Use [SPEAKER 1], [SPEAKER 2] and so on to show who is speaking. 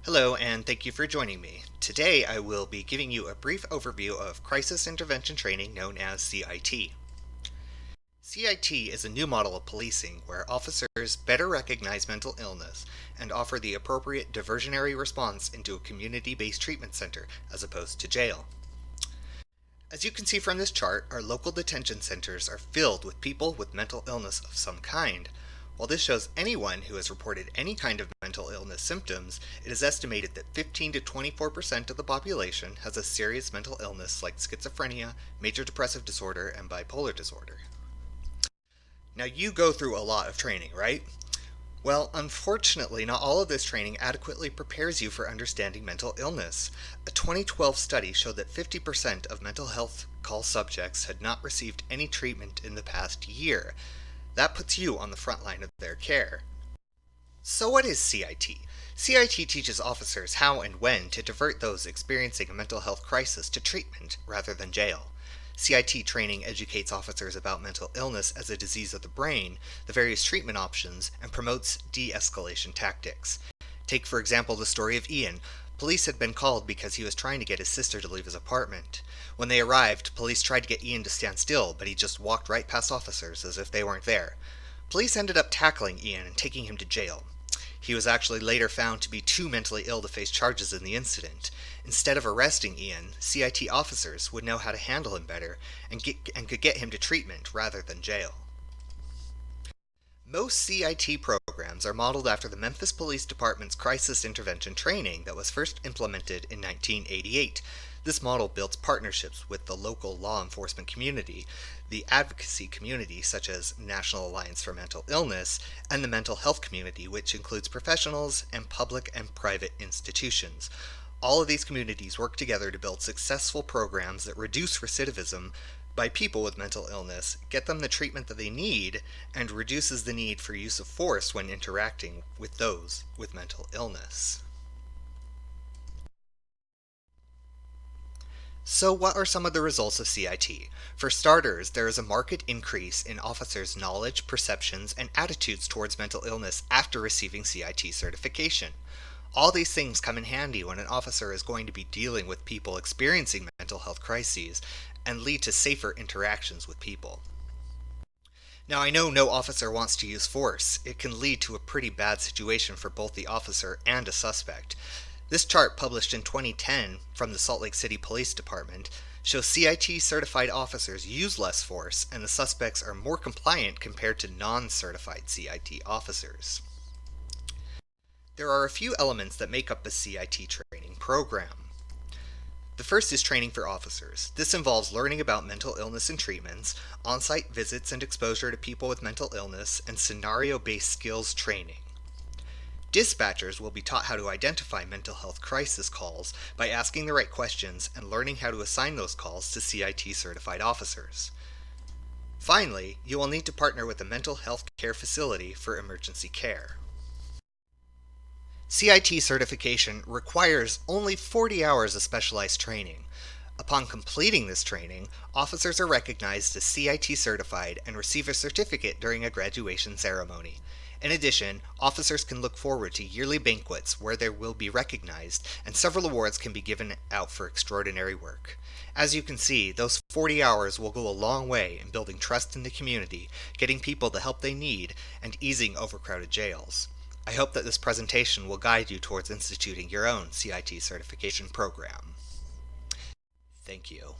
[SPEAKER 1] Hello, and thank you for joining me. Today I will be giving you a brief overview of Crisis Intervention Training known as CIT. CIT is a new model of policing where officers better recognize mental illness and offer the appropriate diversionary response into a community-based treatment center as opposed to jail. As you can see from this chart, our local detention centers are filled with people with mental illness of some kind. While this shows anyone who has reported any kind of mental illness symptoms, it is estimated that 15 to 24% of the population has a serious mental illness like schizophrenia, major depressive disorder, and bipolar disorder. Now, you go through a lot of training, right? Well, unfortunately, not all of this training adequately prepares you for understanding mental illness. A 2012 study showed that 50% of mental health call subjects had not received any treatment in the past year. That puts you on the front line of their care. So what is CIT? CIT teaches officers how and when to divert those experiencing a mental health crisis to treatment rather than jail. CIT training educates officers about mental illness as a disease of the brain, the various treatment options, and promotes de-escalation tactics. Take, for example, the story of Ian. Police had been called because he was trying to get his sister to leave his apartment. When they arrived, police tried to get Ian to stand still, but he just walked right past officers as if they weren't there. Police ended up tackling Ian and taking him to jail. He was actually later found to be too mentally ill to face charges in the incident. Instead of arresting Ian, CIT officers would know how to handle him better and could get him to treatment rather than jail. Most CIT programs are modeled after the Memphis Police Department's Crisis Intervention Training that was first implemented in 1988. This model builds partnerships with the local law enforcement community, the advocacy community such as National Alliance for Mental Illness, and the mental health community, which includes professionals and public and private institutions. All of these communities work together to build successful programs that reduce recidivism by people with mental illness, get them the treatment that they need, and reduces the need for use of force when interacting with those with mental illness. So what are some of the results of CIT? For starters, there is a marked increase in officers' knowledge, perceptions, and attitudes towards mental illness after receiving CIT certification. All these things come in handy when an officer is going to be dealing with people experiencing mental health crises and lead to safer interactions with people. Now, I know no officer wants to use force. It can lead to a pretty bad situation for both the officer and a suspect. This chart, published in 2010 from the Salt Lake City Police Department, shows CIT certified officers use less force and the suspects are more compliant compared to non-certified CIT officers. There are a few elements that make up a CIT training program. The first is training for officers. This involves learning about mental illness and treatments, on-site visits and exposure to people with mental illness, and scenario-based skills training. Dispatchers will be taught how to identify mental health crisis calls by asking the right questions and learning how to assign those calls to CIT certified officers. Finally, you will need to partner with a mental health care facility for emergency care. CIT certification requires only 40 hours of specialized training. Upon completing this training, officers are recognized as CIT certified and receive a certificate during a graduation ceremony. In addition, officers can look forward to yearly banquets where they will be recognized, and several awards can be given out for extraordinary work. As you can see, those 40 hours will go a long way in building trust in the community, getting people the help they need, and easing overcrowded jails. I hope that this presentation will guide you towards instituting your own CIT certification program. Thank you.